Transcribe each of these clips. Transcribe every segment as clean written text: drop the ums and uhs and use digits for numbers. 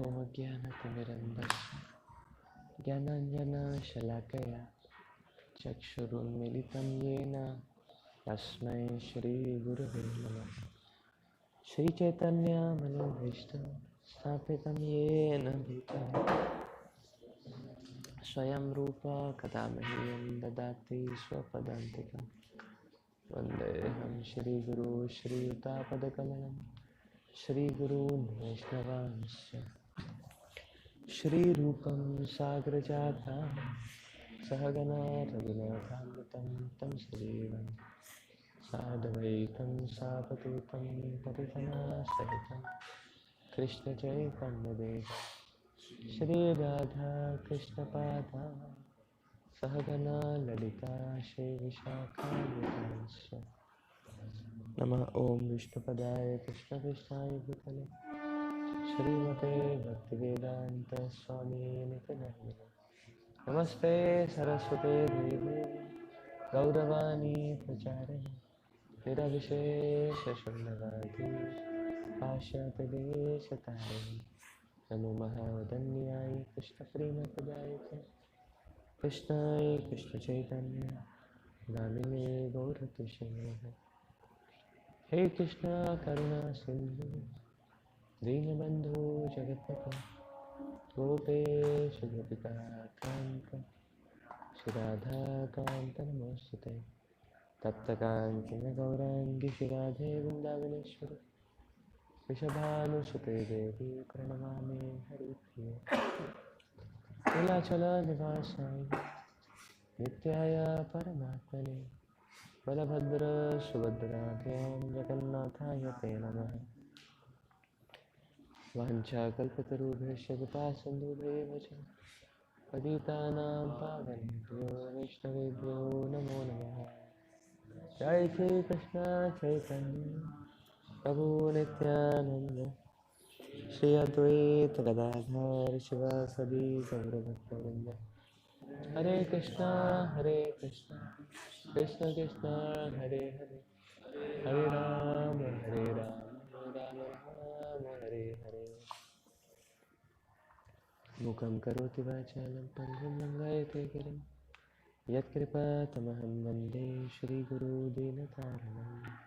ॐ ज्ञानतिमिरन्धस्य ज्ञानाञ्जनशलाकया चक्षुरुन्मिलितं येन तस्मै श्रीगुरुवे नमः। श्रीचैतन्यमनोभीष्टं स्थापितं येन भूतले स्वयं रूपा कदा मह्यं ददाति स्वपदान्तिकं। वन्देऽहं श्रीगुरू श्रीयुतापदकमलं श्रीगुरून् वैष्णवांश्च श्रीरूपं साग्रजातं सहगना रघुनाथान्वितं तं सजीवं साद्वैतं सावधूतं परिजनसहितं कृष्णचैतन्यदेवं श्रीराधा कृष्णपादा सहगना ललिता श्रीविशाखान्वितांश्च। नमः ॐ विष्णुपदाय कृष्णकृष्णाय भूतले श्रीमते भक्तिवेदान्त स्वामिनिति नामिने। नमस्ते सरस्वते देवे गौरवाणी प्रचारिणे निरविशेषशून्यवादी पाश्चात्यदेशतारिणे। नमो महावदन्याय कृष्णप्रेमप्रदायते कृष्णाय कृष्णचैतन्य नामिने गौरकिशोरे। हे कृष्णा करुणा सिंधु दीनबंधु जगत्पते गोपेश गोपिकाकान्त श्रीराधाकान्त नमोस्तुते। तप्तकाञ्चन गौराङ्गी श्रीराधे वृन्दावनेश्वरी वृषभानुसुते देवी प्रणमामि हरिप्रिये। नीलाचलनिवासाय नित्याय परमात्मने बलभद्र सुभद्राभ्यां जगन्नाथाय ते नमः। वाञ्छाकल्पतरुभ्यश्च कृपासिन्धुभ्येव च पतितानां पावनेभ्यो वैष्णवेभ्यो नमो नमः। जय श्री कृष्ण चैतन्य प्रभु नित्यानंद श्री अद्वैत गदाधर शिवासदि गौरभक्तवृंद। हरे कृष्णा कृष्ण कृष्ण हरे हरे हरे राम राम राम हरे हरे। मुखं करोति वाचालं पङ्गुं लङ्घयते गिरिं यत्कृपातमहं वन्दे श्रीगुरो दीनतारिणम्।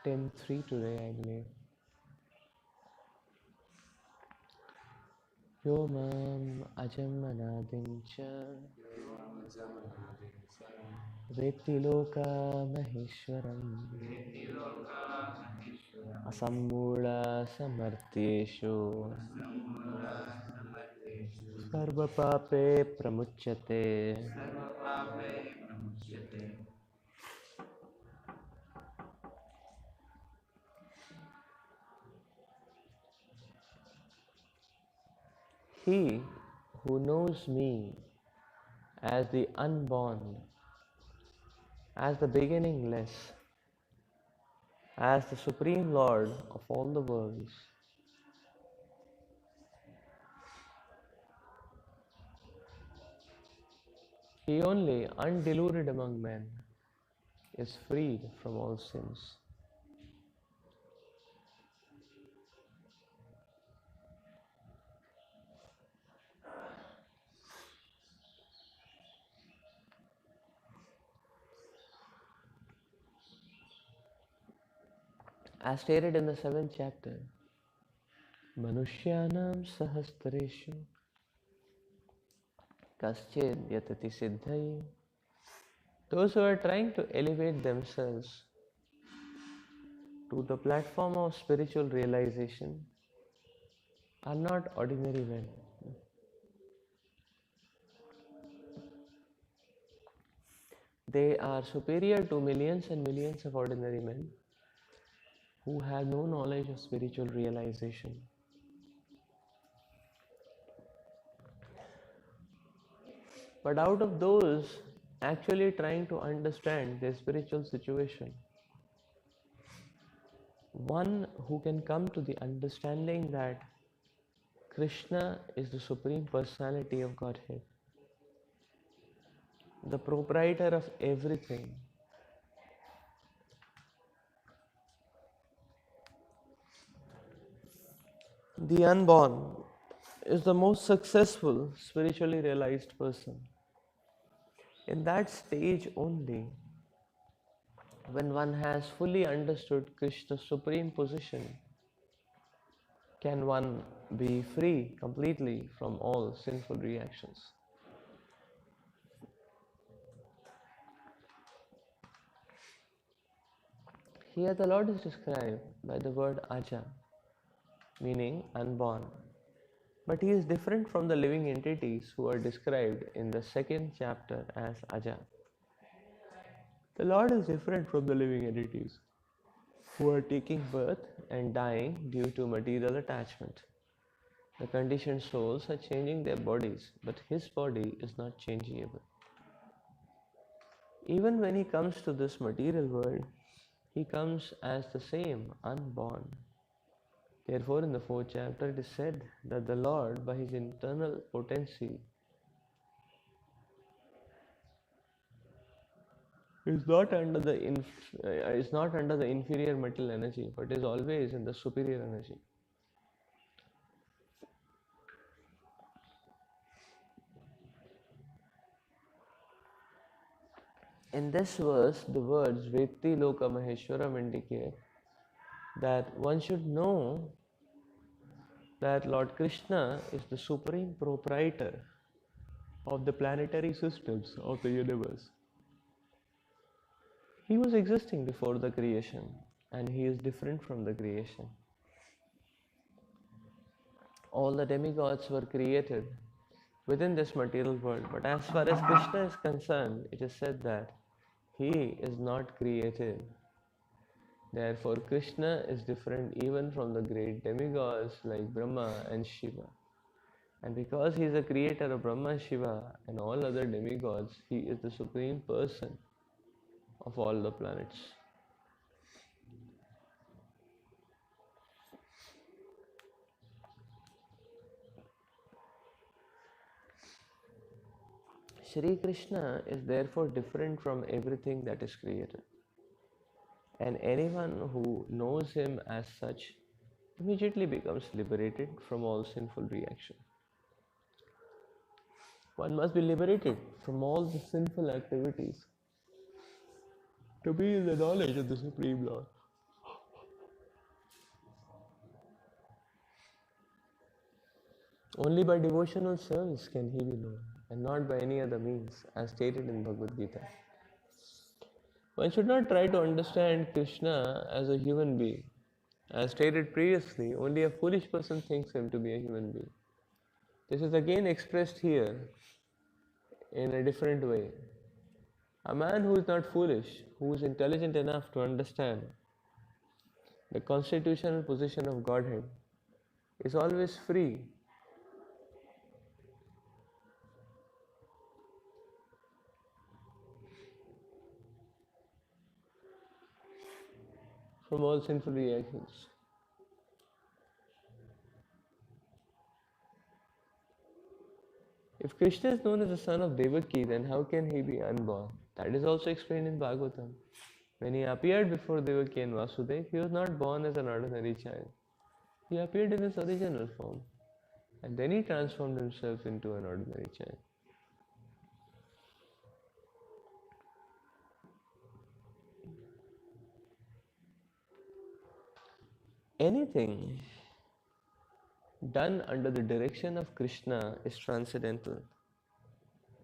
Ten three today, I believe. Yo mam ajam anadin cha vetti loka maheshwaram asammula samartyeshu sarva pape pramuchyate. He who knows me as the unborn, as the beginningless, as the Supreme Lord of all the worlds, he only, undeluded among men, is freed from all sins. As stated in the 7th chapter, Manushyanam sahastreshu kasched yatati siddhai. Those who are trying to elevate themselves to the platform of spiritual realization are not ordinary men. They are superior to millions and millions of ordinary men who have no knowledge of spiritual realization. But out of those actually trying to understand their spiritual situation, one who can come to the understanding that Krishna is the Supreme Personality of Godhead, the proprietor of everything, the unborn, is the most successful spiritually realized person. In that stage only, when one has fully understood Krishna's supreme position, can one be free completely from all sinful reactions. Here the Lord is described by the word Aja, meaning unborn. But he is different from the living entities who are described in the second chapter as Aja. The Lord is different from the living entities who are taking birth and dying due to material attachment. The conditioned souls are changing their bodies, but his body is not changeable. Even when he comes to this material world, he comes as the same, unborn. Therefore, in the fourth chapter, it is said that the Lord, by his internal potency, is not under the inferior material energy, but is always in the superior energy. In this verse, the words Vetti Loka Maheshwaram indicate that one should know that Lord Krishna is the supreme proprietor of the planetary systems of the universe. He was existing before the creation, and he is different from the creation. All the demigods were created within this material world, but as far as Krishna is concerned, it is said that he is not created. Therefore, Krishna is different even from the great demigods like Brahma and Shiva. And because he is the creator of Brahma, Shiva, and all other demigods, he is the supreme person of all the planets. Shri Krishna is therefore different from everything that is created. And anyone who knows him as such immediately becomes liberated from all sinful reaction. One must be liberated from all the sinful activities to be in the knowledge of the Supreme Lord. Only by devotional service can he be known, and not by any other means, as stated in Bhagavad Gita. One should not try to understand Krishna as a human being. As stated previously, only a foolish person thinks him to be a human being. This is again expressed here in a different way. A man who is not foolish, who is intelligent enough to understand the constitutional position of Godhead, is always free from all sinful reactions. If Krishna is known as the son of Devaki, then how can he be unborn? That is also explained in Bhagavatam. When he appeared before Devaki and Vasudeva, he was not born as an ordinary child. He appeared in his original form, and then he transformed himself into an ordinary child. Anything done under the direction of Krishna is transcendental.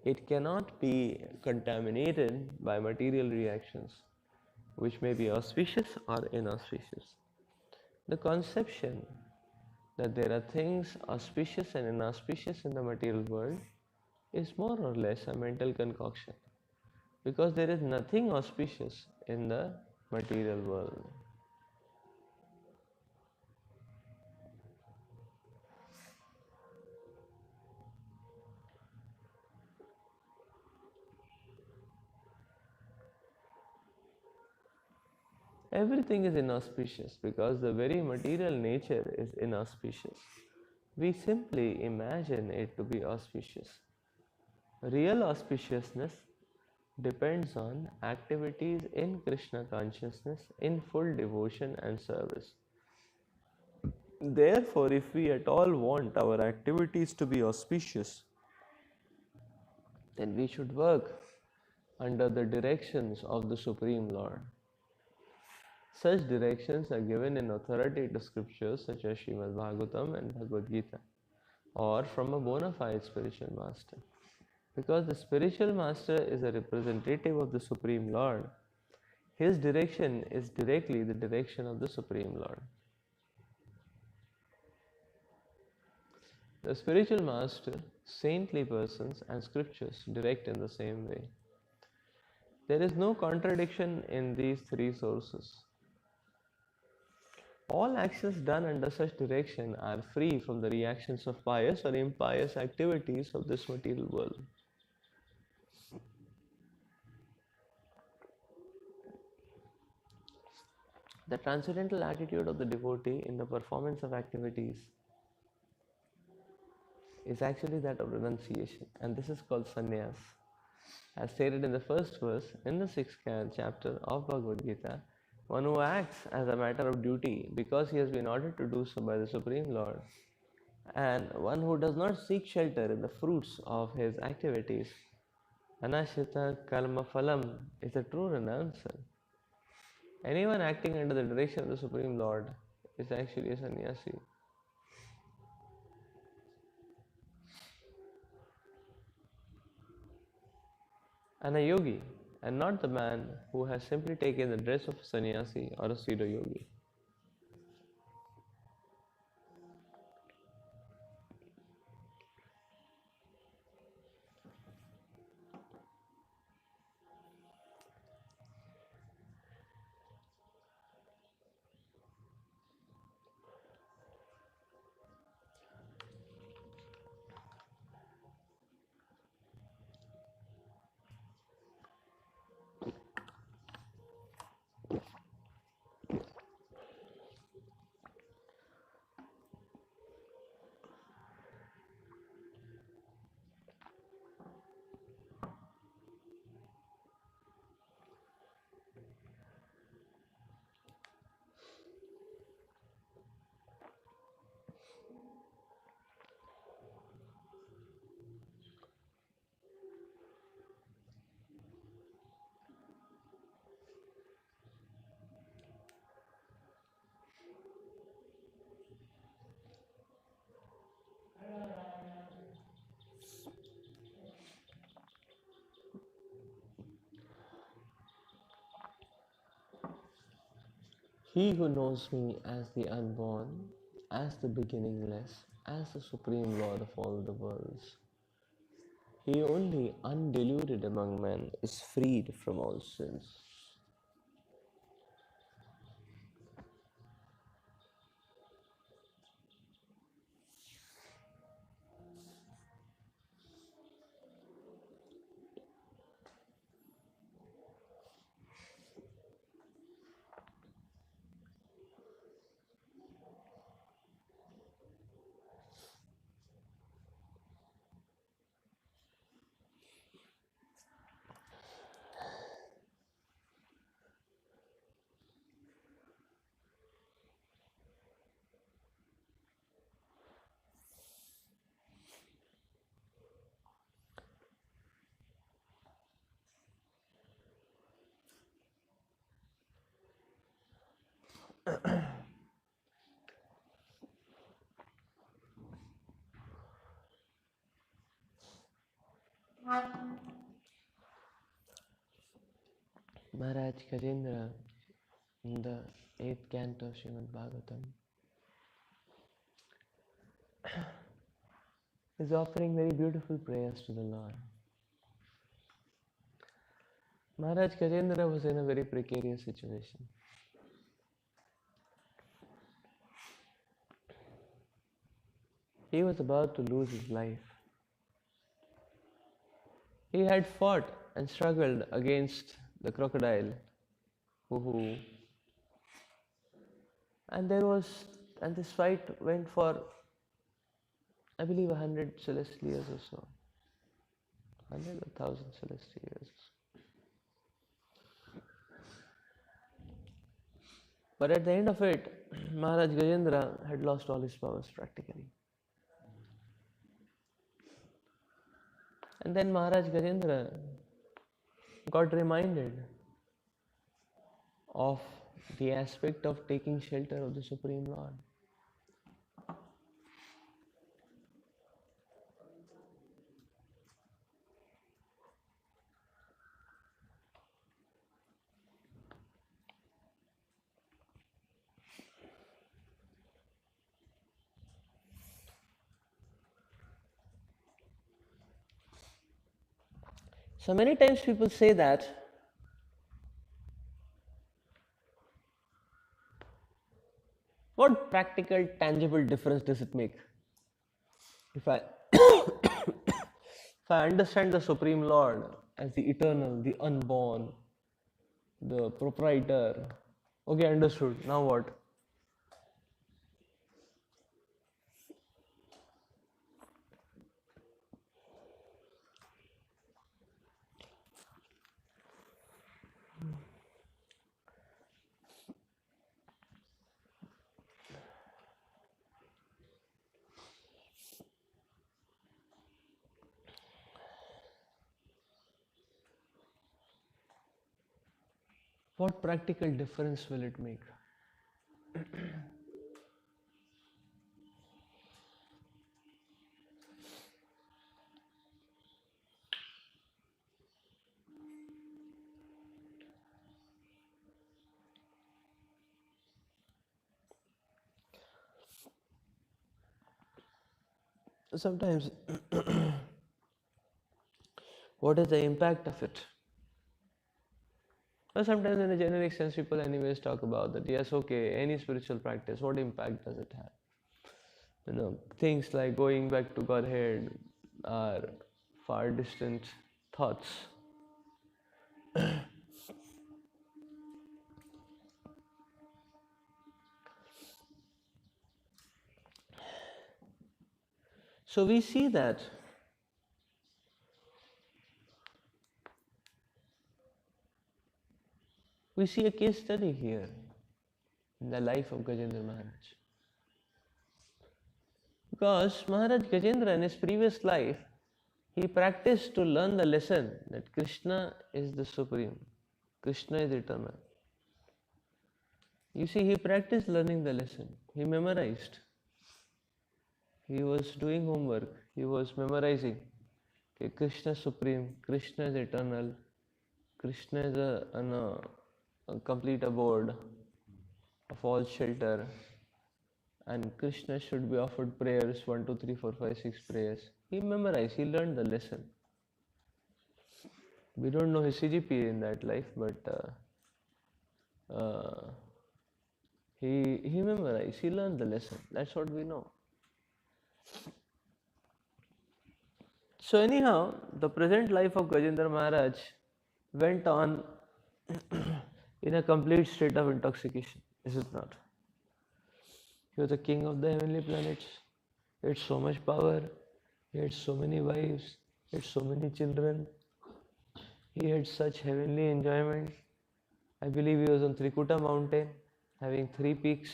It cannot be contaminated by material reactions, which may be auspicious or inauspicious. The conception that there are things auspicious and inauspicious in the material world is more or less a mental concoction, because there is nothing auspicious in the material world. everything is inauspicious because the very material nature is inauspicious. We simply imagine it to be auspicious. Real auspiciousness depends on activities in Krishna consciousness in full devotion and service. Therefore, if we at all want our activities to be auspicious, then we should work under the directions of the Supreme Lord. Such directions are given in authoritative scriptures such as Srimad Bhagavatam and Bhagavad Gita, or from a bona fide spiritual master. Because the spiritual master is a representative of the Supreme Lord, his direction is directly the direction of the Supreme Lord. The spiritual master, saintly persons, and scriptures direct in the same way. There is no contradiction in these three sources. All actions done under such direction are free from the reactions of pious or impious activities of this material world. The transcendental attitude of the devotee in the performance of activities is actually that of renunciation, and this is called sannyas. As stated in the first verse in the sixth chapter of Bhagavad Gita, one who acts as a matter of duty because he has been ordered to do so by the Supreme Lord, and one who does not seek shelter in the fruits of his activities, anashita kalma phalam, is a true renouncer. Anyone acting under the direction of the Supreme Lord is actually a sannyasi. And a yogi, and not the man who has simply taken the dress of a sannyasi or a pseudo yogi. He who knows me as the unborn, as the beginningless, as the Supreme Lord of all the worlds, he only undiluted among men is freed from all sins. Maharaj Gajendra, in the 8th canto of Srimad Bhagavatam, is offering very beautiful prayers to the Lord. Maharaj Gajendra was in a very precarious situation. He was about to lose his life. He had fought and struggled against the crocodile who And this fight went for, I believe, 100 celestial years or so. 100 or 1000 celestial years. But at the end of it, Maharaj Gajendra had lost all his powers practically. And then Maharaj Gajendra got reminded of the aspect of taking shelter of the Supreme Lord. So many times people say that what practical, tangible difference does it make if I if I understand the Supreme Lord as the eternal, the unborn, the proprietor? Okay, understood. Now what? What practical difference will it make? Sometimes, what is the impact of it? Well, sometimes, in a generic sense, people, anyways, talk about that. Yes, okay, any spiritual practice, what impact does it have? Things like going back to Godhead are far distant thoughts. So we see that we see a case study here in the life of Gajendra Maharaj. Because Maharaj Gajendra in his previous life, he practiced to learn the lesson that Krishna is the supreme, Krishna is eternal. You see, he practiced learning the lesson, he memorized. He was doing homework, he was memorizing. Okay, Krishna is supreme, Krishna is eternal, Krishna is a complete abode of all shelter, and Krishna should be offered prayers 1, 2, 3, 4, 5, 6 prayers. He memorized, he learned the lesson. We don't know his CGPA in that life, but he memorized, he learned the lesson. That's what we know. So anyhow, the present life of Gajendra Maharaj went on in a complete state of intoxication, is it not? He was the king of the heavenly planets. He had so much power. He had so many wives. He had so many children. He had such heavenly enjoyment. I believe he was on Trikuta mountain, having 3 peaks,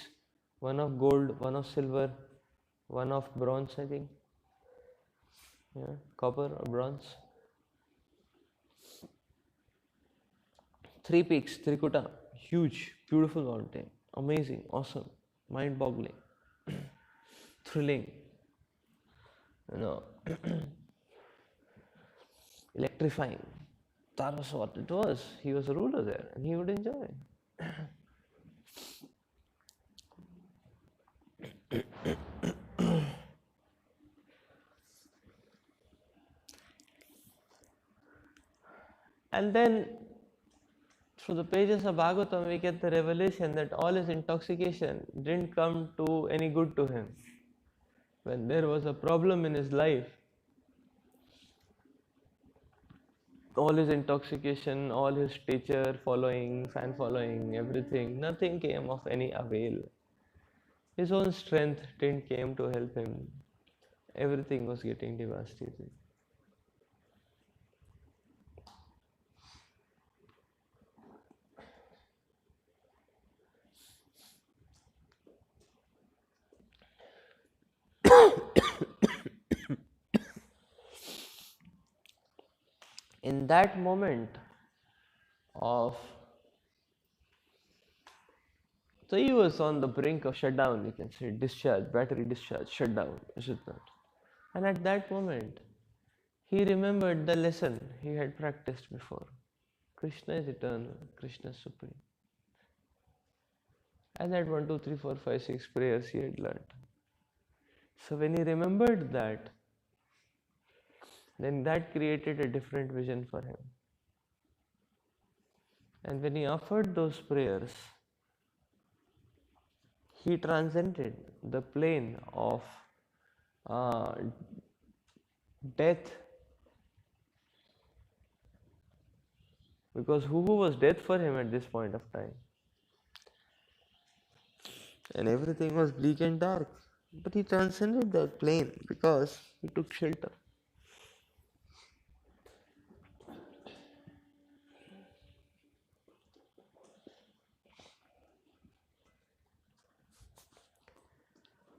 one of gold, one of silver, one of bronze, I think. Yeah, copper or bronze. 3 peaks, Trikuta, huge, beautiful mountain, amazing, awesome, mind-boggling, thrilling, you know, electrifying. That was what it was. He was a ruler there, and he would enjoy. And then, through the pages of Bhagavatam, we get the revelation that all his intoxication didn't come to any good to him. When there was a problem in his life, all his intoxication, all his teacher following, fan following, everything, nothing came of any avail. His own strength didn't came to help him. Everything was getting devastated. In that moment of, so he was on the brink of shutdown, you can say, discharge, battery discharge, shutdown, is it not? And at that moment, he remembered the lesson he had practiced before. Krishna is eternal, Krishna is supreme. And that 1, 2, 3, 4, 5, 6 prayers he had learnt. So when he remembered that, then that created a different vision for him. And when he offered those prayers, he transcended the plane of death. Because who was death for him at this point of time? And everything was bleak and dark. But he transcended that plane because he took shelter.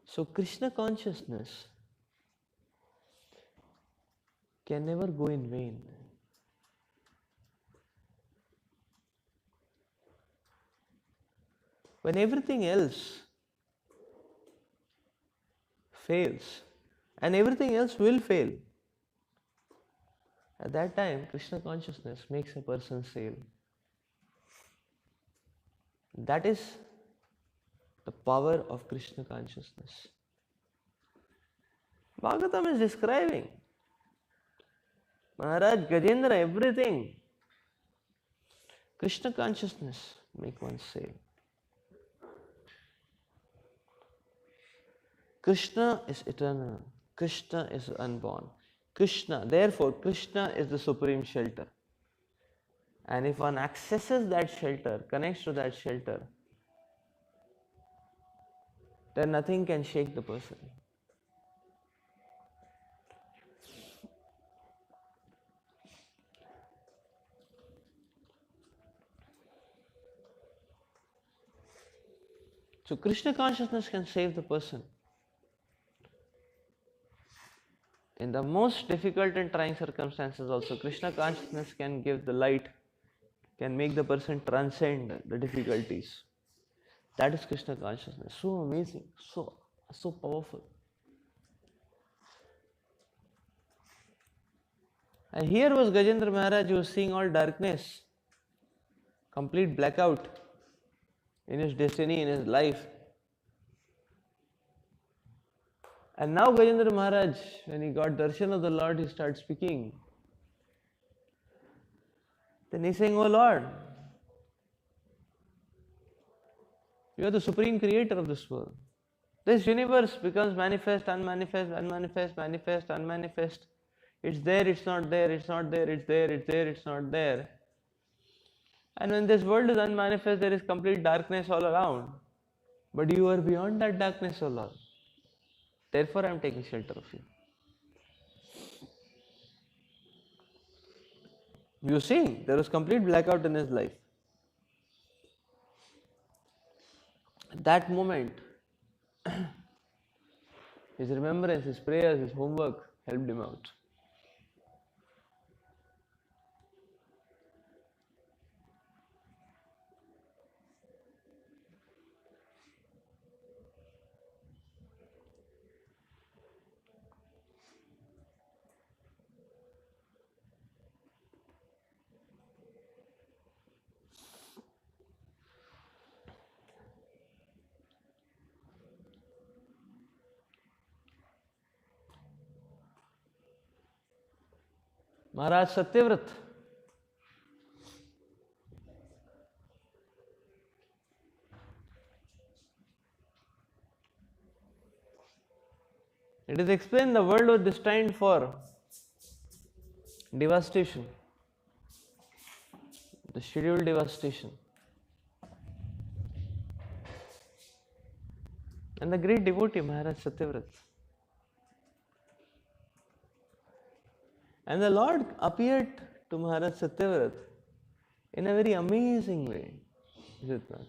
So Krishna consciousness can never go in vain. When everything else fails, and everything else will fail, at that time Krishna consciousness makes a person sail. That is the power of Krishna consciousness. Bhagavatam is describing Maharaj Gajendra, everything. Krishna consciousness make one sail. Krishna is eternal. Krishna is unborn. Therefore, Krishna is the supreme shelter. And if one accesses that shelter, connects to that shelter, then nothing can shake the person. So Krishna consciousness can save the person. In the most difficult and trying circumstances also, Krishna consciousness can give the light, can make the person transcend the difficulties. That is Krishna consciousness. So amazing, so powerful. And here was Gajendra Maharaj, who was seeing all darkness, complete blackout in his destiny, in his life. And now Gajendra Maharaj, when he got darshan of the Lord, he starts speaking. Then he's saying, "Oh Lord, you are the supreme creator of this world. This universe becomes manifest, unmanifest, unmanifest, manifest, unmanifest. It's there, it's not there, it's not there, it's there, it's there, it's not there. And when this world is unmanifest, there is complete darkness all around. But you are beyond that darkness, O Lord. Therefore, I am taking shelter of you." You see, there was complete blackout in his life. At that moment, his remembrance, his prayers, his homework helped him out. Maharaj Satyavrat, it is explained the world was destined for devastation, the scheduled devastation. and the great devotee Maharaj Satyavrat. And the Lord appeared to Maharaj Satyavrat in a very amazing way, is it not?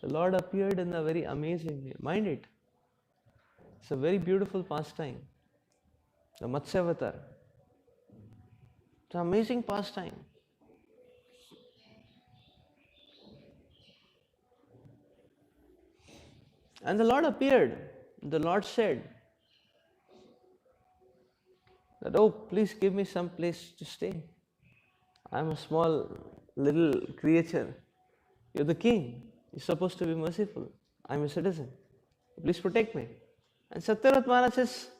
The Lord appeared in a very amazing way. Mind it, it's a very beautiful pastime. The Matsya Avatar. It's an amazing pastime. And the Lord appeared. The Lord said that, oh, please give me some place to stay. I'm a small little creature. You're the king. You're supposed to be merciful. I'm a citizen. Please protect me. And Satyavrat Maharaj says,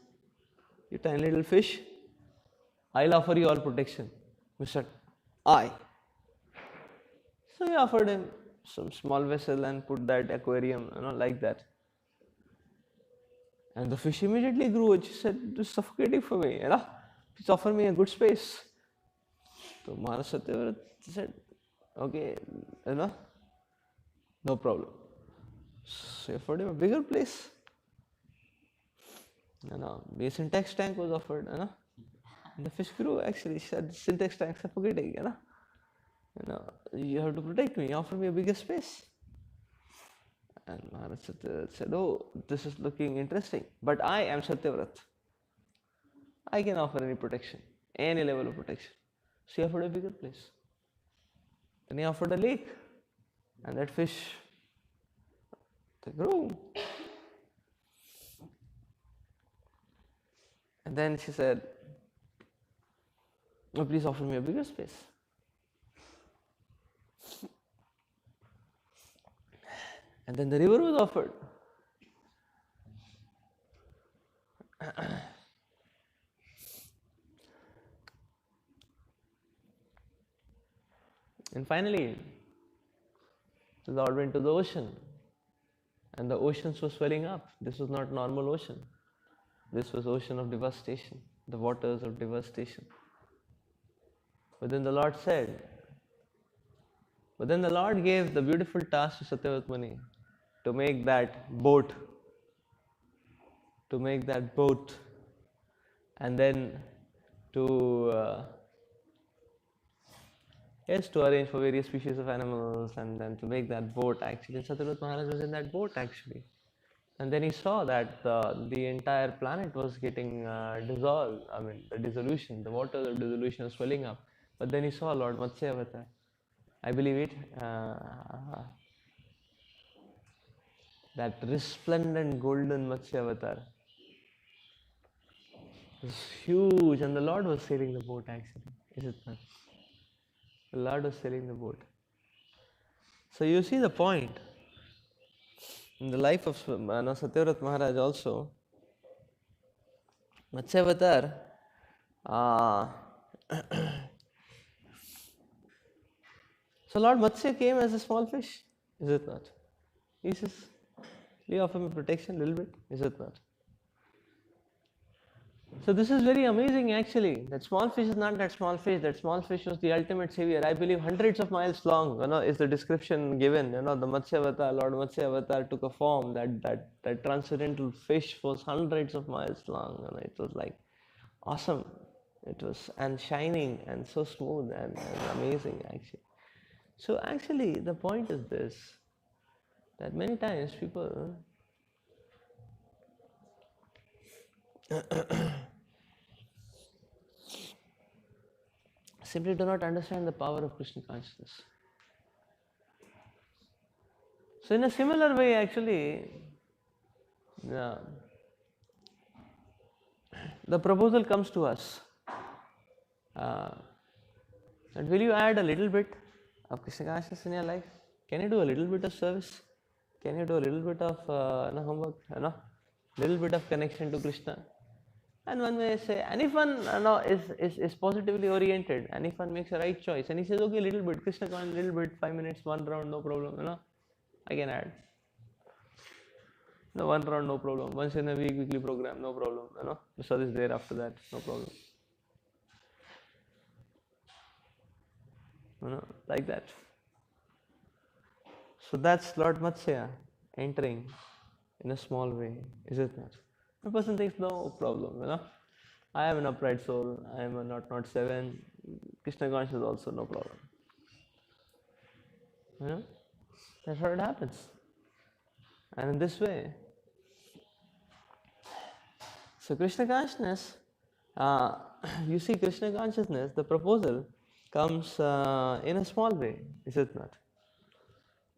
you tiny little fish, I'll offer you all protection. Mr. I. So he offered him some small vessel and put that aquarium, like that. And the fish immediately grew. And she said, this is suffocating for me, Please offer me a good space. So Maharaj Satyavrat said, okay, no problem. So he offered him a bigger place. The syntax tank was offered, And the fish grew actually. She said, syntax tank suffocating, You have to protect me, offer me a bigger space. And Maharaj Satyavrat said, oh, this is looking interesting. But I am Satyavrat. I can offer any protection, any level of protection. So he offered a bigger place. Then he offered a lake. And that fish, they grew. And then she said, oh, please offer me a bigger space. And then the river was offered. And finally, the Lord went to the ocean. And the oceans were swelling up. This was not normal ocean. This was ocean of devastation, the waters of devastation. But then the Lord gave the beautiful task to Satyavrat Muni to make that boat, and then to arrange for various species of animals, and then to make that boat actually. Satyavrat Maharaj was in that boat actually. And then he saw that the entire planet was getting dissolved. The dissolution, the waters of dissolution was swelling up. But then he saw Lord Matsya Avatar. I believe it. That resplendent golden Matsya Avatar was huge, and the Lord was sailing the boat actually. Is it not? The Lord was sailing the boat. So you see the point. In the life of Satyavrat Maharaj also, Matsya Avatar, so Lord Matsya came as a small fish, is it not? He says, will you offer me protection a little bit, is it not? So this is very amazing actually. That small fish is not that small fish. That small fish was the ultimate savior. I believe hundreds of miles long, is the description given. The Matsya Avatar, Lord Matsya Avatar took a form. That transcendental fish was hundreds of miles long. It was like awesome. It was and shining and so smooth and amazing actually. So actually the point is this, that many times people simply do not understand the power of Krishna consciousness. So in a similar way actually, the proposal comes to us that will you add a little bit of Krishna consciousness in your life? Can you do a little bit of service? Can you do a little bit of homework? Little bit of connection to Krishna? And one may say, and if one is positively oriented, and if one makes a right choice, and he says, okay, little bit, Krishna consciousness, little bit, 5 minutes, one round, no problem, I can add. No, one round, no problem. Once in a week, weekly program, no problem, the service there after that, no problem. Like that. So that's Lord Matsya entering in a small way, is it not? The person thinks, no problem. I am an upright soul, I am a not seven, Krishna consciousness also, no problem. That's how it happens. And in this way, so Krishna consciousness, uh, you see Krishna consciousness, the proposal comes in a small way, is it not?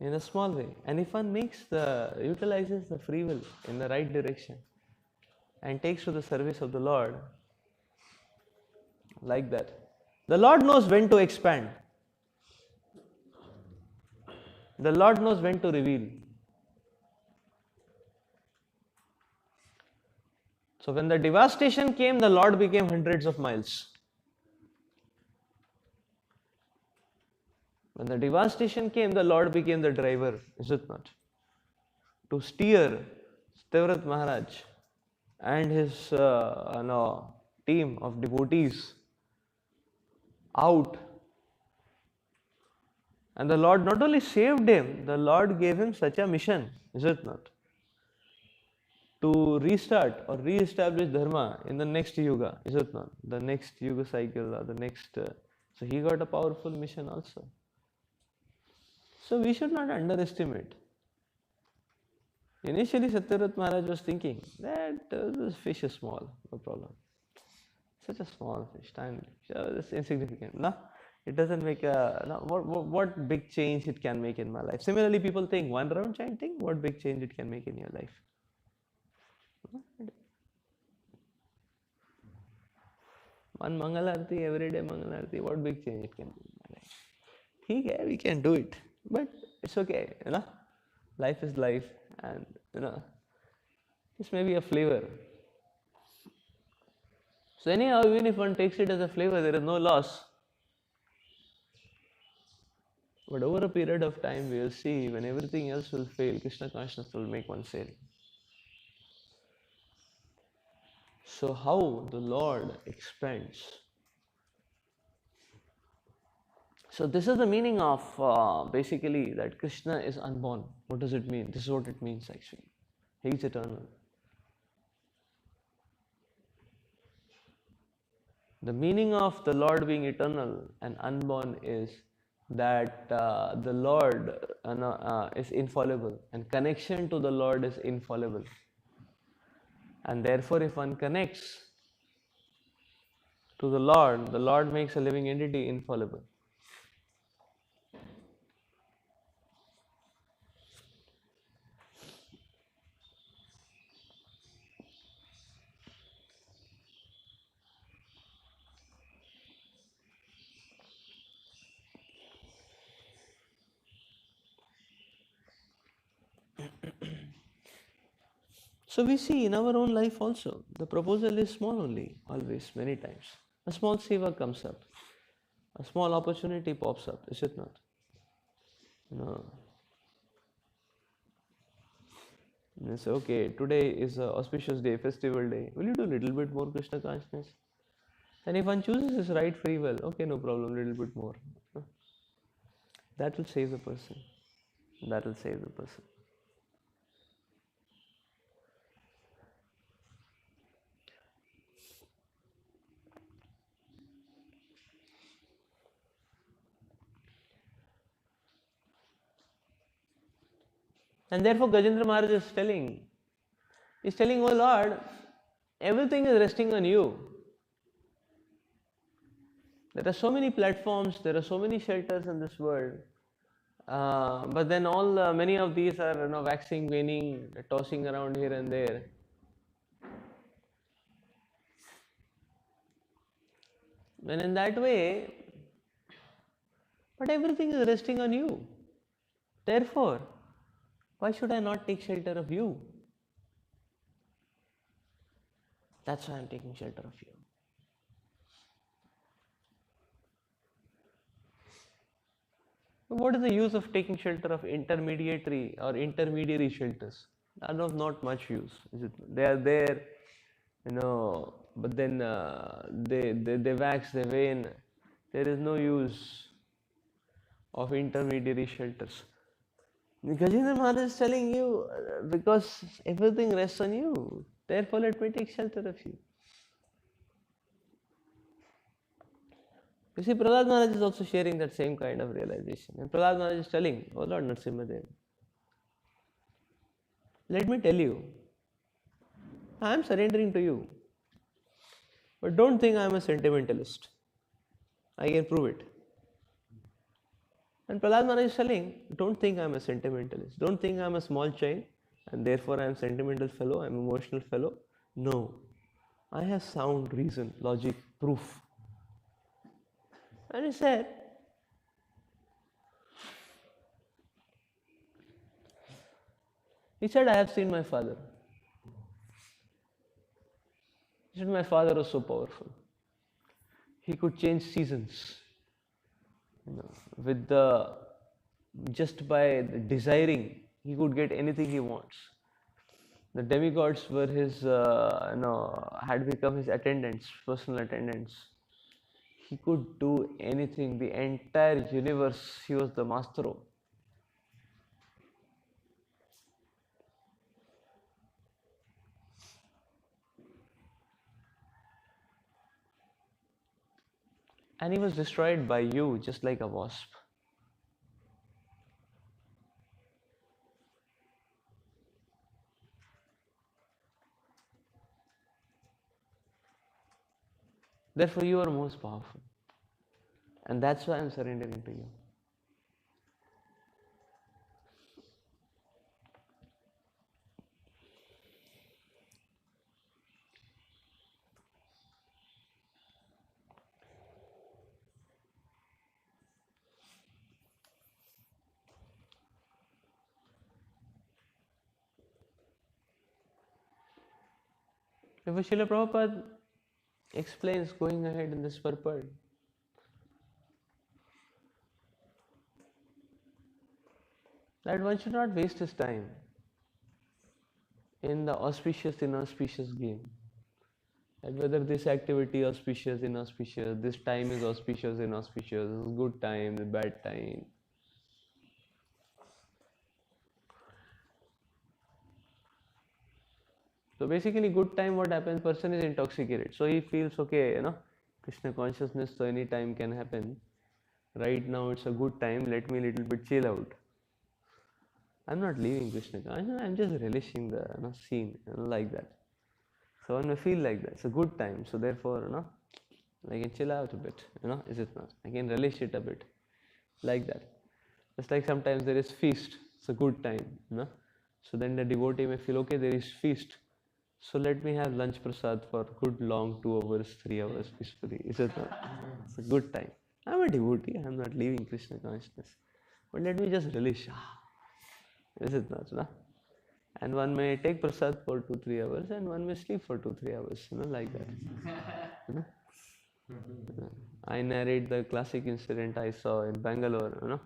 In a small way. And if one utilizes the free will in the right direction and takes to the service of the Lord like that, the Lord knows when to expand. The Lord knows when to reveal. So when the devastation came, the Lord became hundreds of miles. When the devastation came, the Lord became the driver, is it not? To steer Stevrat Maharaj and his team of devotees out. And the Lord not only saved him, the Lord gave him such a mission, is it not? To restart or re-establish Dharma in the next Yuga, is it not? The next Yuga cycle or the next. So he got a powerful mission also. So we should not underestimate. Initially, Satyavrat Maharaj was thinking that this fish is small, no problem. Such a small fish, tiny, it's insignificant. No, it doesn't make a. No, what big change it can make in my life. Similarly, people think one round chanting, what big change it can make in your life. One Mangalarti, everyday Mangalarti, what big change it can make in my life. Okay, we can do it, but it's okay, Life is life, and this may be a flavor. So anyhow, even if one takes it as a flavor, there is no loss. But over a period of time, we will see when everything else will fail, Krishna consciousness will make one sail. So how the Lord expands. So this is the meaning of basically that Krishna is unborn. What does it mean? This is what it means actually. He is eternal. The meaning of the Lord being eternal and unborn is that the Lord is infallible, and connection to the Lord is infallible. And therefore, if one connects to the Lord makes a living entity infallible. So we see in our own life also, the proposal is small only, always, many times. A small seva comes up, a small opportunity pops up, is it not? No. It's okay, today is an auspicious day, festival day. Will you do a little bit more Krishna consciousness? And if one chooses his right free will, okay, no problem, little bit more. That will save the person. That will save the person. And therefore Gajendra Maharaj is telling, oh Lord, everything is resting on you. There are so many platforms, there are so many shelters in this world. But then many of these are waxing, waning, tossing around here and there. When in that way, but everything is resting on you. Therefore, why should I not take shelter of you? That's why I am taking shelter of you. What is the use of taking shelter of intermediary shelters? None of not much use. They are there, but then they wax, they wane. There is no use of intermediary shelters. Gajendra Maharaj is telling you, because everything rests on you, therefore let me take shelter of you. You see, Prahlad Maharaj is also sharing that same kind of realization. And Prahlad Maharaj is telling, oh Lord Nrsimhadev, let me tell you, I am surrendering to you. But don't think I am a sentimentalist. I can prove it. And Prahlad Maharaj is telling, don't think I am a sentimentalist. Don't think I am a small child and therefore I am sentimental fellow, I am emotional fellow. No. I have sound reason, logic, proof. And he said, I have seen my father. He said, my father was so powerful. He could change seasons. With the just by desiring, he could get anything he wants. The demigods were his, had become his attendants, personal attendants. He could do anything. The entire universe, he was the master of. And he was destroyed by you, just like a wasp. Therefore, you are most powerful. And that's why I'm surrendering to you. If Srila Prabhupada explains going ahead in this purport, that one should not waste his time in the auspicious, inauspicious game. And whether this activity auspicious, inauspicious, this time is auspicious, inauspicious, this is good time, this bad time. So basically, good time, what happens, person is intoxicated. So he feels, okay, Krishna consciousness, so any time can happen. Right now it's a good time, let me little bit chill out. I'm not leaving Krishna consciousness, I'm just relishing the scene, like that. So one may feel like that, it's a good time, so therefore, I can chill out a bit, is it not? I can relish it a bit, like that. Just like sometimes there is feast, it's a good time, So then the devotee may feel, okay, there is feast, so let me have lunch prasad for good long 2 hours, 3 hours peacefully, is it not? It's a good time. I'm a devotee, I'm not leaving Krishna consciousness, but let me just relish, is it not? No? And one may take prasad for 2-3 hours and one may sleep for 2-3 hours, like that. I narrate the classic incident I saw in Bangalore.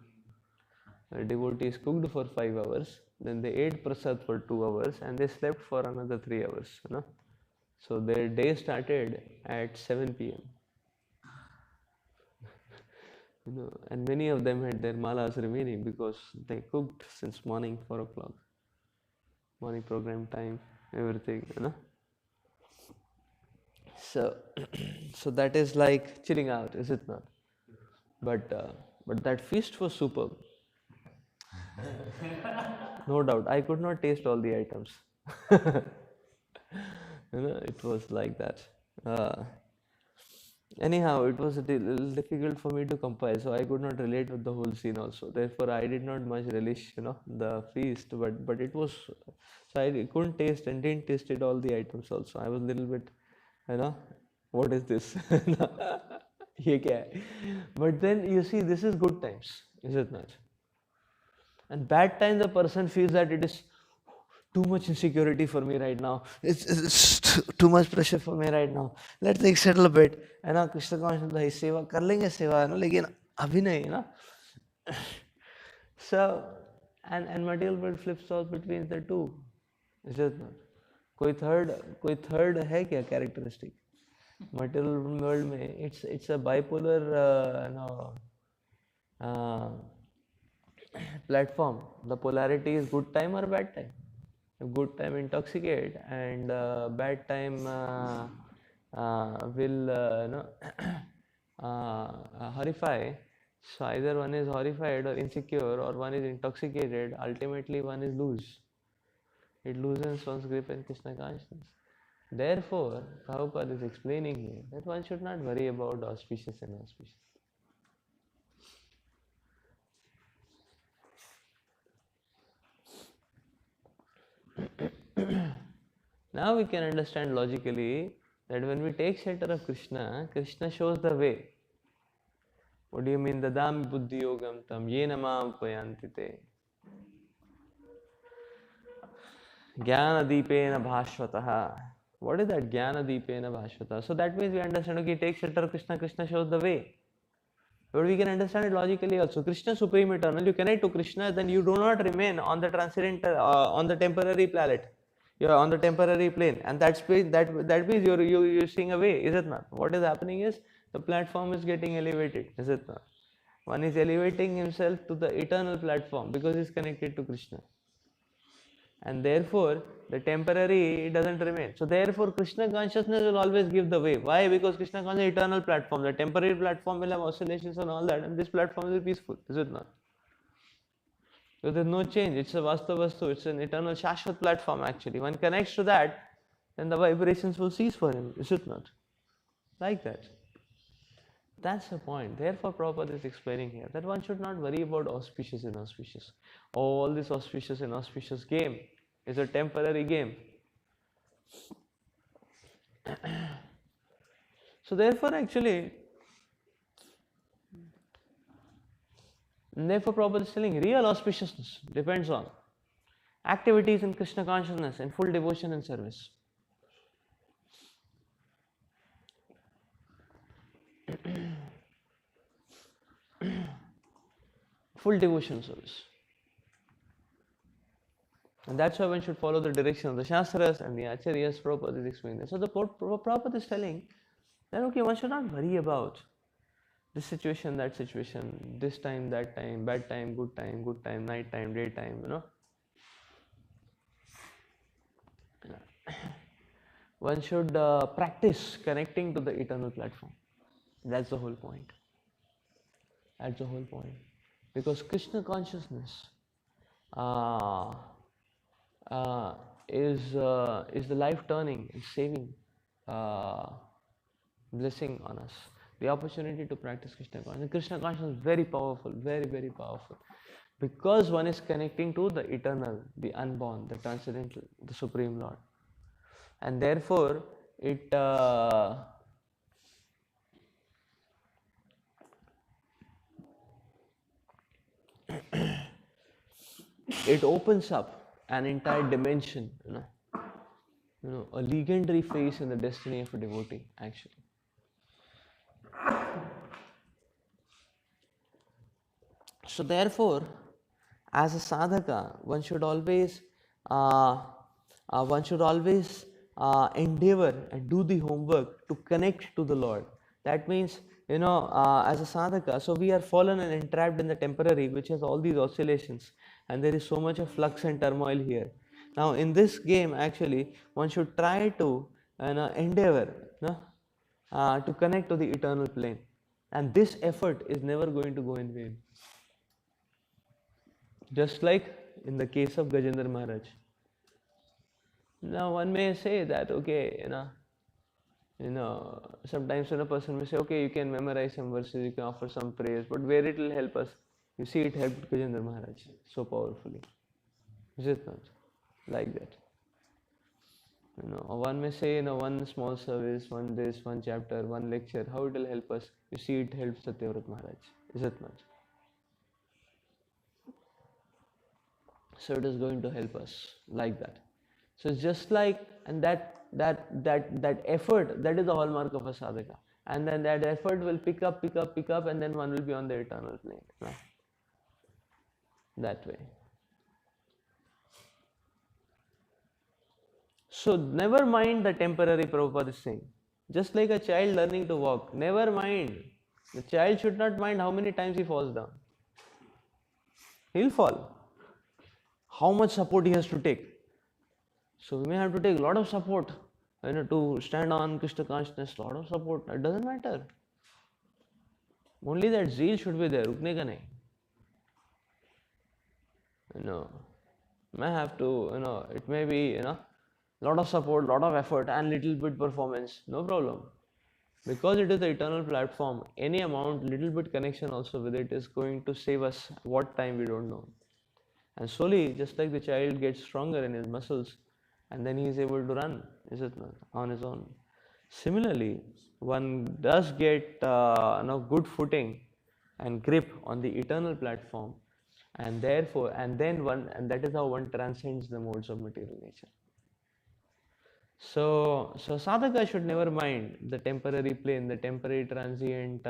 Devotees cooked for 5 hours, then they ate prasad for 2 hours and they slept for another 3 hours. So their day started at 7 p.m. And many of them had their malas remaining because they cooked since morning 4 o'clock. Morning program time, everything, So, so that is like chilling out, is it not? But that feast was superb. No doubt. I could not taste all the items. It was like that. Anyhow, it was a little difficult for me to compile, so I could not relate with the whole scene also. Therefore, I did not much relish, the feast. But it was, so I couldn't taste and didn't taste it all the items also. I was a little bit, what is this? Ye kya hai? But then you see, this is good times, is it not? And bad times, the person feels that it is too much insecurity for me right now. It's too much pressure for me right now. Let's like settle a bit. Krishna consciousness भाई सेवा कर लेंगे सेवा लेकिन अभी नहीं So and material world flips off between the two. Is it not? कोई third है क्या characteristic? Material world में it's a bipolar platform, the polarity is good time or bad time. If good time intoxicate and bad time will horrify. So either one is horrified or insecure, or one is intoxicated. Ultimately, one is lose. It loosens one's grip in Krishna consciousness. Therefore, Prabhupada is explaining here that one should not worry about auspicious and inauspicious. Now we can understand logically that when we take shelter of Krishna, Krishna shows the way. What do you mean? Dadami buddhi yogam tam yena mam payanti te. Jnana deepena bhashvataha. What is that jnana deepena bhashvataha? So that means we understand, okay, take shelter of Krishna, Krishna shows the way. But we can understand it logically also. Krishna supreme eternal. You connect to Krishna, then you do not remain on the transcendental, on the temporary planet. You are on the temporary plane, and that means you're seeing away, is it not? What is happening is the platform is getting elevated, is it not? One is elevating himself to the eternal platform because he is connected to Krishna, and therefore the temporary doesn't remain. So therefore Krishna consciousness will always give the way. Why? Because Krishna consciousness is eternal platform. The temporary platform will have oscillations and all that, and this platform is peaceful, is it not? So there's no change. It's a Vastavastu. It's an eternal Shashvat platform actually. One connects to that, then the vibrations will cease for him, is it not? Like that. That's the point. Therefore, Prabhupada is explaining here that one should not worry about auspicious and inauspicious. All this auspicious and inauspicious game is a temporary game. So therefore, actually, Prabhupada is telling real auspiciousness depends on activities in Krishna consciousness and full devotion and service. Full devotion service. And that's why one should follow the direction of the Shastras and the Acharyas. Prabhupada is explaining that. So the Prabhupada is telling that okay, one should not worry about this situation, that situation, this time, that time, bad time, good time, night time, daytime, One should practice connecting to the eternal platform. That's the whole point. That's the whole point. Because Krishna consciousness is the life turning and saving blessing on us. The opportunity to practice Krishna consciousness. Krishna consciousness is very powerful, very, very powerful. Because one is connecting to the eternal, the unborn, the transcendental, the Supreme Lord. And therefore, it it opens up an entire dimension, a legendary phase in the destiny of a devotee, actually. So therefore, as a sadhaka, one should always endeavor and do the homework to connect to the Lord. That means, as a sadhaka, so we are fallen and entrapped in the temporary, which has all these oscillations, and there is so much of flux and turmoil here. Now, in this game, actually, one should try to endeavor to connect to the eternal plane, and this effort is never going to go in vain. Just like in the case of Gajendra Maharaj. Now, one may say that, okay, sometimes when a person may say, okay, you can memorize some verses, you can offer some praise, but where it will help us? You see, it helped Gajendra Maharaj so powerfully. Is it not? Like that. One may say, one small service, one this, one chapter, one lecture, how it will help us? You see, it helps Satyavrat Maharaj. Is it not? So it is going to help us like that. So it's just like, and that effort, that is the hallmark of a sadhaka. And then that effort will pick up, and then one will be on the eternal plane. Right? That way. So never mind the temporary, Prabhupada is saying. Just like a child learning to walk, never mind. The child should not mind how many times he falls down. he'll fall. How much support he has to take? So we may have to take a lot of support, to stand on Krishna consciousness. Lot of support. It doesn't matter. Only that zeal should be there. Rukne ka nahi. May have to, it may be, lot of support, lot of effort, and little bit performance. No problem. Because it is the eternal platform, any amount, little bit connection also with it is going to save us what time we don't know. And slowly, just like the child gets stronger in his muscles, and then he is able to run, is it not, on his own. Similarly, one does get good footing and grip on the eternal platform, and therefore, and that is how one transcends the modes of material nature. So sadhaka should never mind the temporary plane, the temporary transient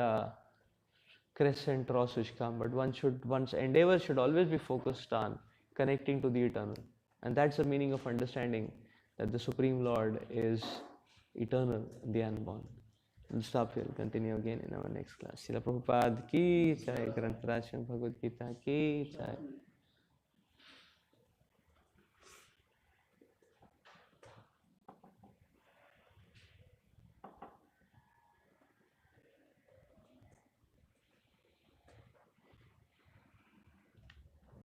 crests and troughs which come, but one's endeavor should always be focused on connecting to the eternal, and that's the meaning of understanding that the Supreme Lord is eternal, the unborn. We'll stop here. We'll continue again in our next class. Srila Prabhupada ki jai, Granth Raj Bhagavad Gita ki jai.